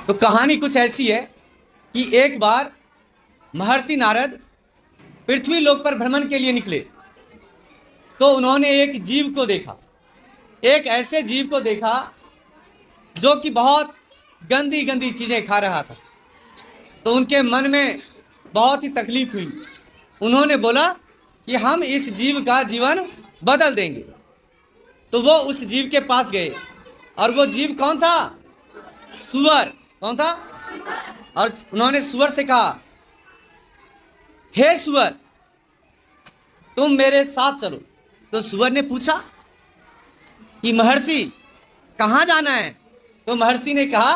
तो कहानी कुछ ऐसी है कि एक बार महर्षि नारद पृथ्वी लोक पर भ्रमण के लिए निकले। तो उन्होंने एक जीव को देखा, एक ऐसे जीव को देखा जो कि बहुत गंदी गंदी चीज़ें खा रहा था। तो उनके मन में बहुत ही तकलीफ हुई। उन्होंने बोला कि हम इस जीव का जीवन बदल देंगे। तो वो उस जीव के पास गए, और वो जीव कौन था? सुअर। कौन था? और उन्होंने सुअर से कहा, हे सुअर, तुम मेरे साथ चलो। तो सुअर ने पूछा कि महर्षि कहाँ जाना है? तो महर्षि ने कहा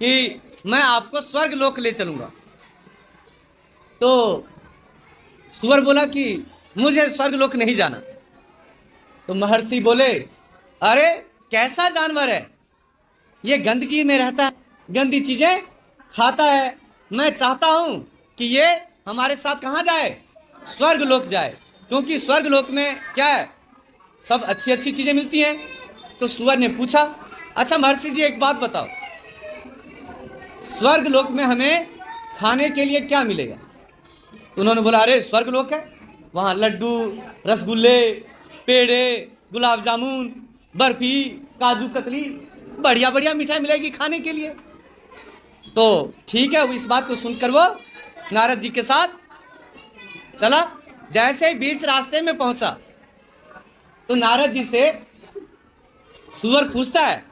कि मैं आपको स्वर्ग लोक ले चलूंगा। तो सुअर बोला कि मुझे स्वर्ग लोक नहीं जाना। तो महर्षि बोले, अरे कैसा जानवर है, ये गंदगी में रहता है, गंदी चीजें खाता है। मैं चाहता हूं कि ये हमारे साथ कहाँ जाए? स्वर्ग लोक जाए, क्योंकि स्वर्ग लोक में क्या है, सब अच्छी अच्छी चीजें मिलती हैं। तो सुअर ने पूछा, अच्छा महर्षि जी एक बात बताओ, स्वर्ग लोक में हमें खाने के लिए क्या मिलेगा? उन्होंने बोला, अरे स्वर्ग लोक है, वहाँ लड्डू, रसगुल्ले, पेड़े, गुलाब जामुन, बर्फी, काजू कतली, बढ़िया बढ़िया मिठाई मिलेगी खाने के लिए। तो ठीक है, इस बात को सुनकर वो नारद जी के साथ चला। जैसे ही बीच रास्ते में पहुंचा तो नारद जी से सुअर पूछता है,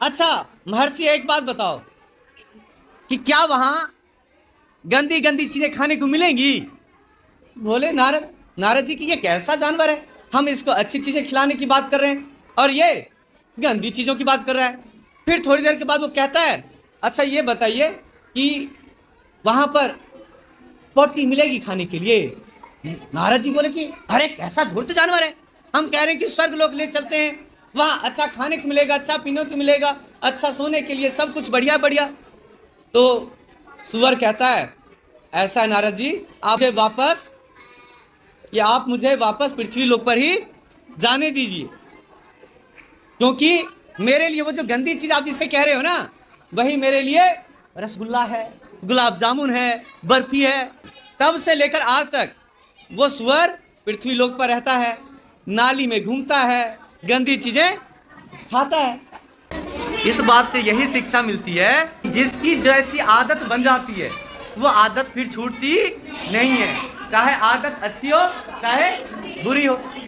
अच्छा महर्षि एक बात बताओ कि क्या वहां गंदी गंदी चीजें खाने को मिलेंगी? बोले नारद जी की ये कैसा जानवर है, हम इसको अच्छी चीजें खिलाने की बात कर रहे हैं और ये गंदी चीजों की बात कर रहा है। फिर थोड़ी देर के बाद वो कहता है, अच्छा ये बताइए कि वहां पर पोटी मिलेगी खाने के लिए? नारद जी बोले कि अरे कैसा धूर्त जानवर है, हम कह रहे हैं कि स्वर्ग लोक ले चलते हैं, वहाँ अच्छा खाने को मिलेगा, अच्छा पीने को मिलेगा, अच्छा सोने के लिए, सब कुछ बढ़िया बढ़िया। तो सुअर कहता है, ऐसा नारद जी, आप मुझे वापस पृथ्वी लोक पर ही जाने दीजिए, क्योंकि मेरे लिए वो जो गंदी चीज आप जिससे कह रहे हो ना, वही मेरे लिए रसगुल्ला है, गुलाब जामुन है, बर्फी है। तब से लेकर आज तक वो सुअर पृथ्वी लोक पर रहता है, नाली में घूमता है, गंदी चीजें खाता है। इस बात से यही शिक्षा मिलती है, जिसकी जैसी आदत बन जाती है वो आदत फिर छूटती नहीं है, चाहे आदत अच्छी हो चाहे बुरी हो।